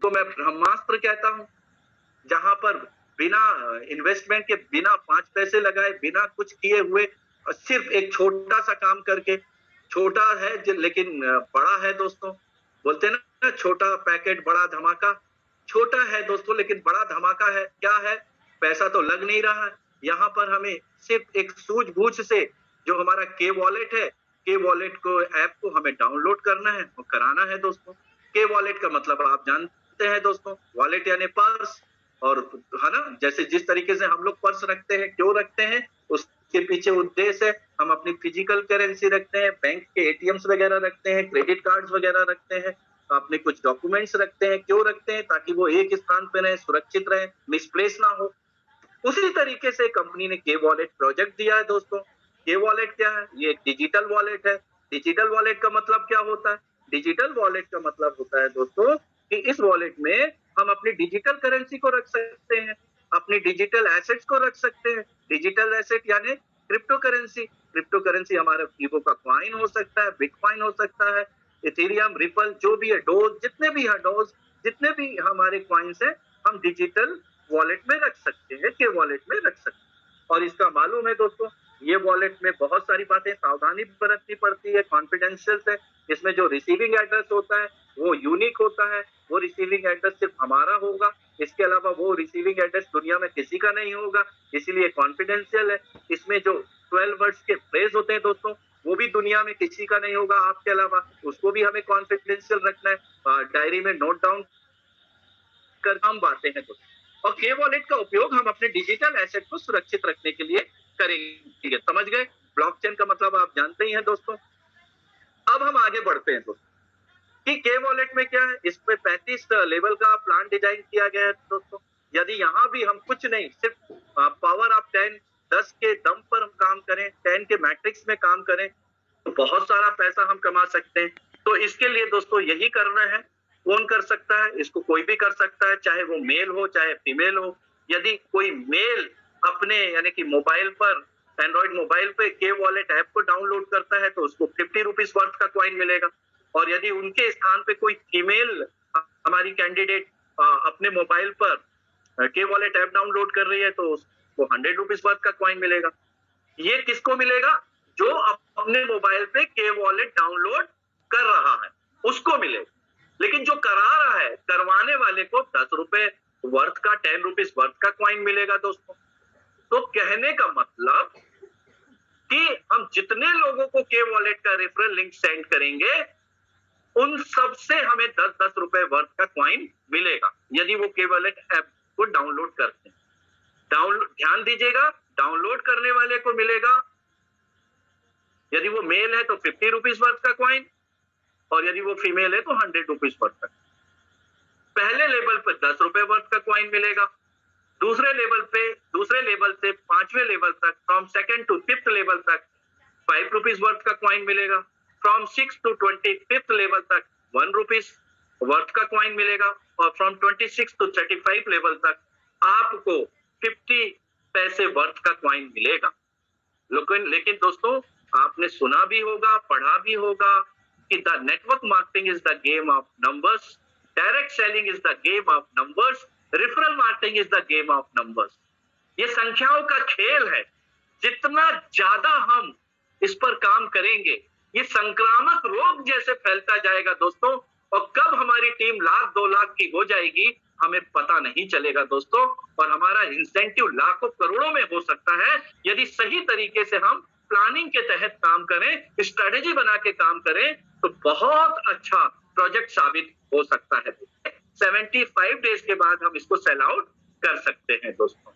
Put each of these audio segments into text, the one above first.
उसको मैं ब्रह्मास्त्र कहता हूँ, जहाँ पर बिना इन्वेस्टमेंट के, बिना 5 पैसे लगाए, बिना कुछ किए हुए सिर्फ एक छोटा-सा काम करके, छोटा है लेकिन बड़ा है दोस्तों। बोलते हैं ना, छोटा पैकेट बड़ा धमाका। छोटा है दोस्तों लेकिन बड़ा धमाका है। क्या है? पैसा तो लग नहीं रहा है। यहाँ पर हमें सिर्फ एक सूझबूझ से जो हमारा के वॉलेट है, के वॉलेट को ऐप को हमें डाउनलोड करना है और कराना है दोस्तों। के वॉलेट का मतलब आप जानते हैं दोस्तों, वॉलेट यानी पर्स। और है ना, जैसे जिस तरीके से हम लोग पर्स रखते हैं, क्यों रखते हैं? उसके पीछे उद्देश्य है, हम अपनी फिजिकल करेंसी रखते हैं, बैंक के एटीएम्स वगैरह रखते हैं, क्रेडिट कार्ड्स वगैरह रखते हैं, अपने कुछ डॉक्यूमेंट्स रखते हैं। क्यों रखते हैं? ताकि वो एक स्थान पे रहे, सुरक्षित रहे, मिसप्लेस ना हो। उसी तरीके से कंपनी ने के वॉलेट प्रोजेक्ट दिया है दोस्तों। के वॉलेट क्या है? ये एक डिजिटल वॉलेट है। डिजिटल वॉलेट का मतलब क्या होता है? डिजिटल वॉलेट का मतलब होता है दोस्तों कि इस वॉलेट में हम अपनी डिजिटल करेंसी को रख सकते हैं, अपनी डिजिटल एसेट्स को रख सकते हैं। डिजिटल एसेट यानी क्रिप्टो करेंसी। क्रिप्टो करेंसी हमारा ईवो का कॉइन हो सकता है, बिटकॉइन हो सकता है, इथेरियम, रिपल, जो भी है, डोज, जितने भी है डोज, जितने भी हमारे कॉइन्स हैं, हम डिजिटल वॉलेट में रख सकते हैं, के वॉलेट में रख सकते हैं। और इसका मालूम है दोस्तों, ये वॉलेट में बहुत सारी बातें सावधानी बरतनी पड़ती है, कॉन्फिडेंशियल है। इसमें जो रिसीविंग एड्रेस होता है वो यूनिक होता है, वो रिसीविंग एड्रेस सिर्फ हमारा होगा। इसके अलावा वो रिसीविंग एड्रेस दुनिया में किसी का नहीं होगा, इसीलिए कॉन्फिडेंशियल है। इसमें जो 12 वर्ड्स के फ्रेज होते हैं दोस्तों, वो भी दुनिया में किसी का नहीं होगा आपके अलावा, उसको भी हमें कॉन्फिडेंशियल रखना है, डायरी में नोट डाउन कर हम बातें हैं दोस्तों। और के वॉलेट का उपयोग हम अपने डिजिटल एसेट को सुरक्षित रखने के लिए करेंगे। समझ गए? ब्लॉकचेन का मतलब आप जानते ही हैं दोस्तों। अब हम आगे बढ़ते हैं दोस्तों कि के वॉलेट में क्या है। इसमें 35 लेवल का प्लान डिजाइन किया गया है दोस्तों। यदि यहाँ भी हम कुछ नहीं, सिर्फ पावर ऑफ 10, 10 के दम पर हम काम करें, 10 के मैट्रिक्स में काम करें, तो बहुत सारा पैसा हम कमा सकते हैं। तो इसके लिए दोस्तों यही करना है। कौन कर सकता है? इसको कोई भी कर सकता है, चाहे वो मेल हो चाहे फीमेल हो। यदि कोई मेल अपने यानी कि मोबाइल पर, एंड्रॉइड मोबाइल पे के वॉलेट ऐप को डाउनलोड करता है तो उसको 50 रुपीज वर्थ का कॉइन मिलेगा। और यदि उनके स्थान पे कोई फीमेल हमारी कैंडिडेट अपने मोबाइल पर के वॉलेट ऐप डाउनलोड कर रही है तो उसको 100 रुपीज वर्थ का कॉइन मिलेगा। ये किसको मिलेगा? जो अपने मोबाइल पे के वॉलेट डाउनलोड कर रहा है उसको मिलेगा। लेकिन जो करा रहा है, करवाने वाले को 10 रुपए वर्थ का, 10 रुपीज वर्थ का कॉइन मिलेगा दोस्तों। तो कहने का मतलब कि हम जितने लोगों को के वॉलेट का रेफरल लिंक सेंड करेंगे उन सब से हमें 10-10 रुपए वर्थ का कॉइन मिलेगा, यदि वो के वॉलेट ऐप को डाउनलोड करते हैं। ध्यान दीजिएगा, डाउनलोड करने वाले को मिलेगा, यदि वो मेल है तो 50 रुपीज वर्थ का कॉइन, और यदि वो फीमेल है तो 100 रुपीज वर्थ का। पहले लेवल पर 10 रुपए वर्थ का कॉइन मिलेगा। दूसरे लेवल से 5वें लेवल तक, from second to 5th level तक 5 रुपीज वर्थ का कॉइन मिलेगा। फ्रॉम 6 टू 25th लेवल तक 1 रुपीज वर्थ का कॉइन मिलेगा। और फ्रॉम 26 टू 35 लेवल तक आपको 50 पैसे वर्थ का कॉइन मिलेगा। लेकिन दोस्तों, आपने सुना भी होगा, पढ़ा भी होगा कि the network marketing is the game of numbers, direct selling is the game of numbers, referral marketing is the game of numbers. ये संख्याओं का खेल है। जितना ज्यादा हम इस पर काम करेंगे, ये संक्रामक रोग जैसे फैलता जाएगा दोस्तों। और कब हमारी टीम लाख 2 लाख की हो जाएगी हमें पता नहीं चलेगा दोस्तों। और हमारा इंसेंटिव लाखों करोड़ों में हो सकता है यदि सही तरीके से हम प्लानिंग के तहत काम करें, स्ट्रेटेजी बना के काम करें, तो बहुत अच्छा प्रोजेक्ट साबित हो सकता है। 75 डेज के बाद हम इसको सेल आउट कर सकते हैं दोस्तों।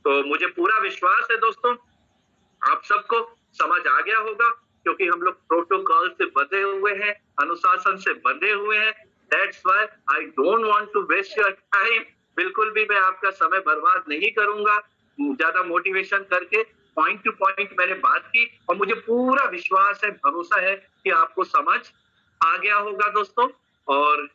तो मुझे पूरा विश्वास है दोस्तों, आप सबको समझ आ गया होगा, क्योंकि हम लोग प्रोटोकॉल से बंधे हुए हैं, अनुशासन से बंधे हुए हैं। That's why I don't want to waste your time. बिल्कुल भी मैं आपका समय बर्बाद नहीं करूंगा ज्यादा मोटिवेशन करके। पॉइंट टू पॉइंट मैंने बात की और मुझे पूरा विश्वास है, भरोसा है कि आपको समझ आ गया होगा दोस्तों। और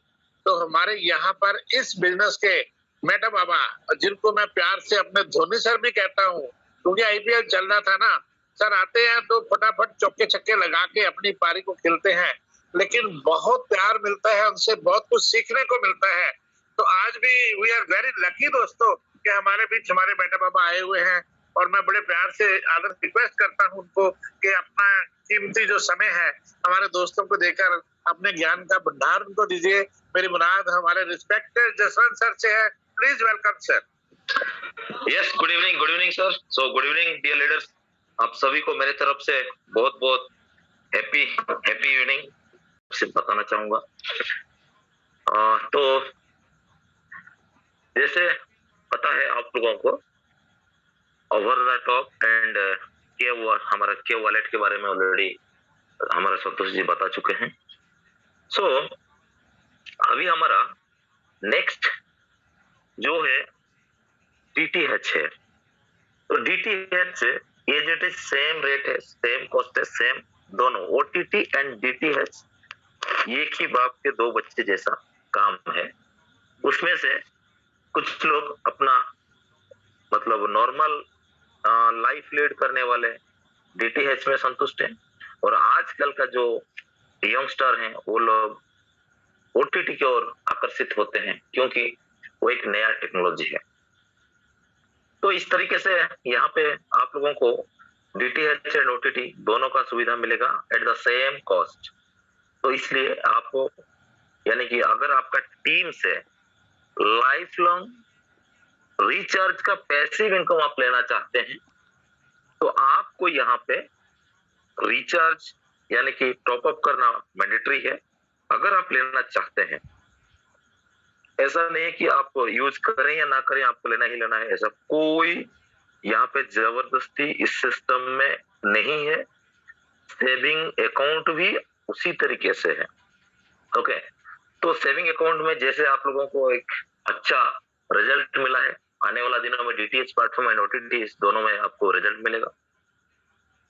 तो हमारे यहाँ पर इस बिजनेस के मैडम बाबा, जिनको मैं प्यार से अपने धोनी सर भी कहता हूँ, क्योंकि आईपीएल चल रहा था ना, सर आते हैं तो फटाफट चौके छक्के लगा के अपनी पारी को खेलते हैं, लेकिन बहुत प्यार मिलता है उनसे, बहुत कुछ सीखने को मिलता है। तो आर वेरी लकी दोस्तों कि हमारे बीच हमारे बेटा बाबा आए हुए हैं, और मैं बड़े प्यार से आदर रिक्वेस्ट करता हूं उनको कि अपना कीमती जो समय है हमारे दोस्तों को देकर अपने ज्ञान का भंडार उनको दीजिए। मेरी मुराद हमारे रिस्पेक्टेड जसवंत सर से है। Please welcome sir. Yes, good evening sir. So good evening dear leaders, आप सभी को मेरे तरफ से बहुत बहुत हैप्पी इवनिंग से बताना चाहूंगा। तो जैसे पता है आप लोगों को, ओवर द टॉप एंड हमारा के वॉलेट के बारे में ऑलरेडी हमारे संतोष जी बता चुके हैं। सो अभी हमारा नेक्स्ट जो है DTH है। तो DTH से ये जो सेम रेट है, सेम कॉस्ट है, सेम दोनों OTT एंड DTH एक ही बाप के दो बच्चे जैसा काम है। उसमें से कुछ लोग अपना मतलब नॉर्मल लाइफ लीड करने वाले DTH में संतुष्ट हैं, और आजकल का जो यंगस्टर हैं वो लोग OTT की ओर आकर्षित होते हैं, क्योंकि वो एक नया टेक्नोलॉजी है। तो इस तरीके से यहाँ पे आप लोगों को DTH एंड OTT दोनों का सुविधा मिलेगा एट द सेम कॉस्ट। तो इसलिए आपको, यानी कि अगर आपका टीम से लाइफ लॉन्ग रिचार्ज का पैसिव इनकम आप लेना चाहते हैं, तो आपको यहाँ पे रिचार्ज यानी कि टॉप अप करना मैंडेटरी है अगर आप लेना चाहते हैं। ऐसा नहीं है कि आप यूज करें या ना करें, आपको लेना ही लेना है, ऐसा कोई यहाँ पे जबरदस्ती इस सिस्टम में नहीं है। सेविंग अकाउंट भी उसी तरीके से है। ओके, तो सेविंग अकाउंट में जैसे आप लोगों को एक अच्छा रिजल्ट मिला है, आने वाला दिनों में DTH प्लेटफॉर्म एंड OTT दोनों में आपको रिजल्ट मिलेगा।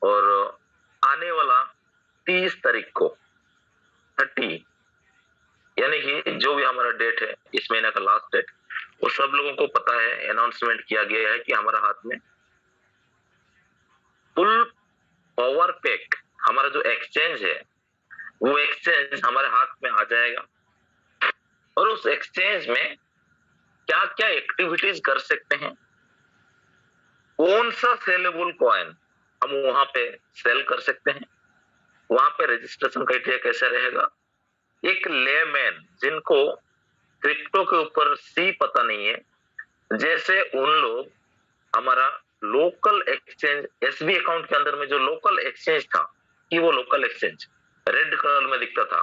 और आने वाला 30 तारीख को 30 यानी कि जो भी हमारा डेट है इस महीने का लास्ट डेट, वो सब लोगों को पता है, अनाउंसमेंट किया गया है कि हमारा हाथ में फुल पावर पैक, हमारा जो एक्सचेंज है वो एक्सचेंज हमारे हाथ में आ जाएगा। और उस एक्सचेंज में क्या क्या एक्टिविटीज कर सकते हैं, कौन सा सेलेबल कॉइन हम वहां पे सेल कर सकते हैं, वहां पे रजिस्ट्रेशन क्राइटेरिया कैसे रहेगा। एक लेमैन जिनको क्रिप्टो के ऊपर सी पता नहीं है, जैसे उन लोग हमारा लोकल एक्सचेंज SB अकाउंट के अंदर में जो लोकल एक्सचेंज था, कि वो लोकल एक्सचेंज रेड कलर में दिखता था,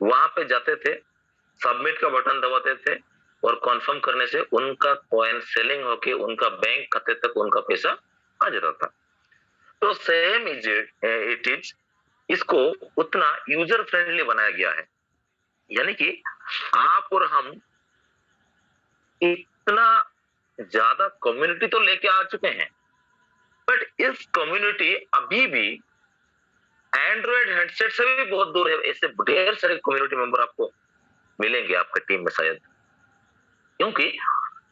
वहां पे जाते थे, सबमिट का बटन दबाते थे, और कंफर्म करने से उनका कॉइन सेलिंग होके उनका बैंक खाते तक उनका पैसा आ जाता था। तो सेम इट इज, इसको उतना यूजर फ्रेंडली बनाया गया है। यानी कि आप और हम इतना ज्यादा कम्युनिटी तो लेके आ चुके हैं, बट इस कम्युनिटी अभी भी एंड्रॉइड हेडसेट से भी बहुत दूर है। ऐसे ढेर सारे कम्युनिटी मेंबर आपको मिलेंगे आपके टीम में शायद, क्योंकि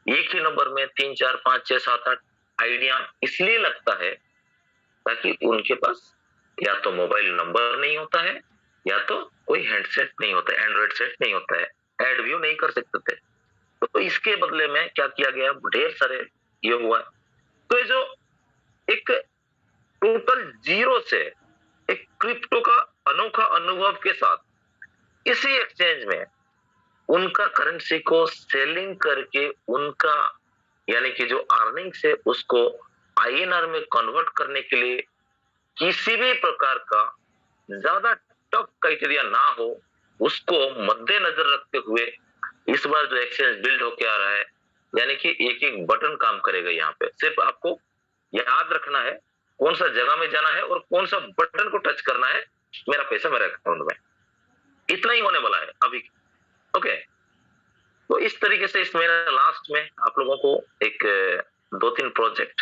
एक ही नंबर में 3 4 5 6 7 8 आइडिया इसलिए लगता है ताकि उनके पास या तो मोबाइल नंबर नहीं होता है, या तो कोई हैंडसेट नहीं होता है, एंड्रॉइड सेट नहीं होता है, एड व्यू नहीं कर सकते थे। तो इसके बदले में क्या किया गया, ढेर सारे ये हुआ। तो ये जो एक टोटल जीरो से एक क्रिप्टो का अनोखा अनुभव के साथ इसी एक्सचेंज में उनका करेंसी को सेलिंग करके उनका यानी कि जो अर्निंग से उसको INR में कन्वर्ट करने के लिए किसी भी प्रकार का ज्यादा टफ क्राइटेरिया ना हो, उसको मद्देनजर रखते हुए इस बार जो एक्सचेंज बिल्ड होके आ रहा है, यानी कि एक एक बटन काम करेगा। यहाँ पे सिर्फ आपको याद रखना है कौन सा जगह में जाना है और कौन सा बटन को टच करना है, मेरा पैसा मेरे अकाउंट में, इतना ही होने वाला है अभी। ओके, तो इस तरीके से इस महीने लास्ट में आप लोगों को एक 2-3 प्रोजेक्ट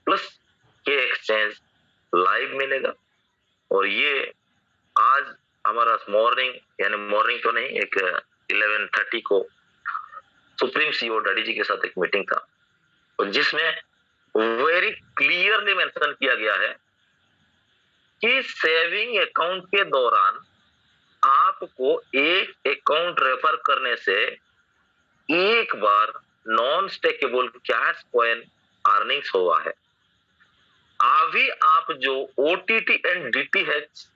प्लस के एक्सचेंज लाइव मिलेगा। और ये आज हमारा मॉर्निंग, यानी मॉर्निंग तो नहीं, एक 11:30 को सुप्रीम CEO डैडी जी के साथ एक मीटिंग था, और जिसमें वेरी क्लियरली मेंशन किया गया है कि सेविंग अकाउंट के दौरान आपको एक अकाउंट रेफर करने से एक बार non stackable cash coin earnings हुआ है। अभी आप जो OTT and DTH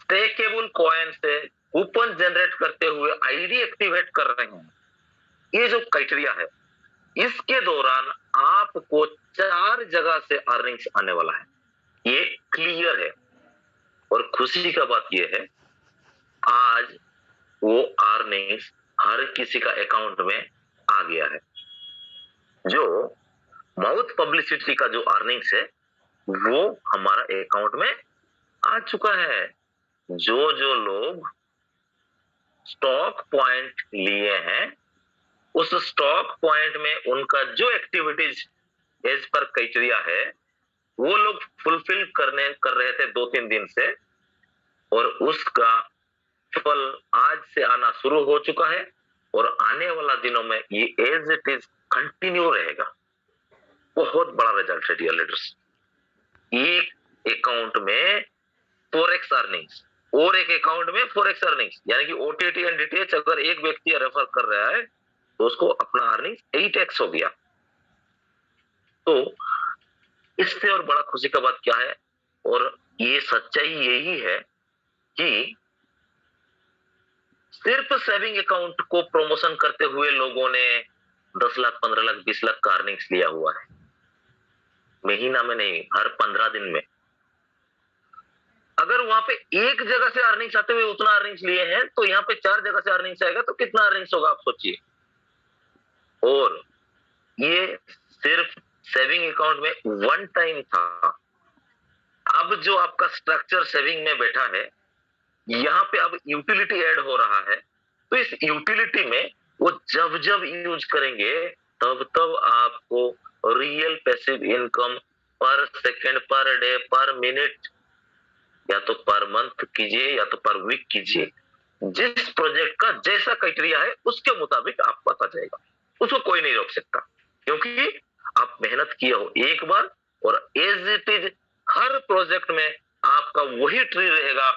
stackable coin से कूपन जनरेट करते हुए आईडी एक्टिवेट कर रहे हैं, ये जो क्राइटेरिया है, इसके दौरान आपको 4 जगह से अर्निंग्स आने वाला है, ये क्लियर है। और खुशी का बात ये है, आज वो अर्निंग्स हर किसी का अकाउंट में आ गया है। जो माउथ पब्लिसिटी का जो अर्निंग्स है वो हमारा अकाउंट में आ चुका है। जो लोग स्टॉक पॉइंट लिए हैं, उस स्टॉक पॉइंट में उनका जो एक्टिविटीज एज पर क्राइटेरिया है वो लोग फुलफिल कर रहे थे 2-3 दिन से, और उसका फल आज से आना शुरू हो चुका है और आने वाला दिनों में ये एज इट इज कंटिन्यू रहेगा। बहुत बड़ा रिजल्ट है डियर लीडर्स। एक अकाउंट में 4x अर्निंग्स और एक अकाउंट में 4x अर्निंग्स, यानी कि OTT एंड DTH अगर एक व्यक्ति रेफर कर रहा है तो उसको अपना अर्निंग्स 8x हो गया। तो इससे और बड़ा खुशी का बात क्या है, और ये सच्चाई यही है कि सिर्फ सेविंग अकाउंट को प्रमोशन करते हुए लोगों ने 10 लाख, 15 लाख, 20 लाख का अर्निंग्स लिया हुआ है, महीना में नहीं, हर 15 दिन में। अगर वहां पे एक जगह से अर्निंग्स आते हुए उतना अर्निंग्स लिए हैं, तो यहाँ पे 4 जगह से अर्निंग्स आएगा तो कितना अर्निंग्स होगा आप सोचिए। और ये सिर्फ सेविंग अकाउंट में वन टाइम था। अब जो आपका स्ट्रक्चर सेविंग में बैठा है, यहाँ पे अब यूटिलिटी ऐड हो रहा है, तो इस यूटिलिटी में वो जब जब यूज करेंगे तब तब आपको रियल पैसिव इनकम पर सेकंड, पर डे, पर मिनट, या तो पर मंथ कीजिए या तो पर वीक कीजिए, जिस प्रोजेक्ट का जैसा क्राइटेरिया है उसके मुताबिक आपको आता जाएगा। उसको कोई नहीं रोक सकता, क्योंकि आप मेहनत किए हो एक बार, और एज इट इज हर प्रोजेक्ट में आपका वही ट्री रहेगा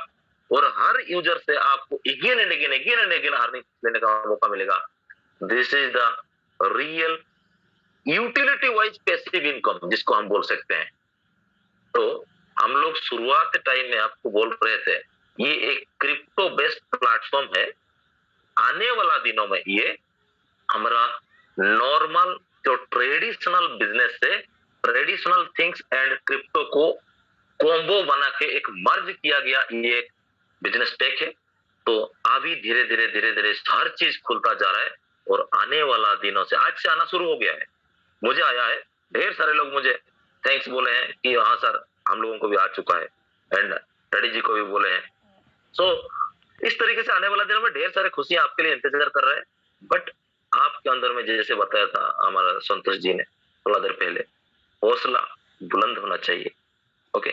और हर यूजर से आपको अगेन एंड अगेन अर्निंग लेने का मौका मिलेगा। This is the real utility wise passive income, जिसको हम बोल सकते हैं। तो हम लोग शुरुआत टाइम में आपको बोल रहे थे ये एक क्रिप्टो बेस्ड प्लेटफॉर्म है। आने वाला दिनों में ये हमारा नॉर्मल जो ट्रेडिशनल बिजनेस से ट्रेडिशनल थिंग्स एंड क्रिप्टो को कॉम्बो बना के एक मर्ज किया गया ये एक बिजनेस टेक है। तो अभी धीरे धीरे हर चीज खुलता जा रहा है, और आने वाला दिनों से आज से आना शुरू हो गया है। मुझे आया है, ढेर सारे लोग मुझे थैंक्स बोले हैं कि हाँ सर हम लोगों को भी आ चुका है, एंड डैडी जी को भी बोले हैं। सो इस तरीके से आने वाला दिनों में ढेर सारे खुशियां आपके लिए इंतजार कर रहे हैं। बट आपके अंदर में जैसे बताया था हमारा संतोष जी ने थोड़ा देर पहले, हौसला बुलंद होना चाहिए। ओके,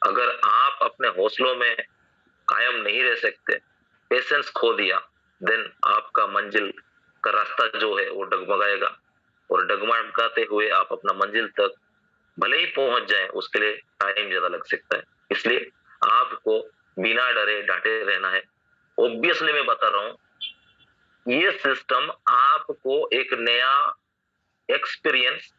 अगर आप अपने हौसलों में कायम नहीं रह सकते, पेशेंस खो दिया, देन आपका मंजिल का रास्ता जो है वो डगमगाएगा, और डगमगाते हुए आप अपना मंजिल तक भले ही पहुंच जाए, उसके लिए टाइम ज्यादा लग सकता है। इसलिए आपको बिना डरे डांटे रहना है। ऑब्वियसली मैं बता रहा हूं, ये सिस्टम आपको एक नया एक्सपीरियंस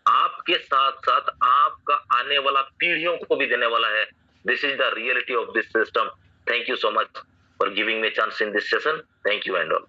आपके साथ साथ आपका आने वाला पीढ़ियों को भी देने वाला है। This is the reality of this system. Thank you so much for giving me chance in this session. Thank you and all.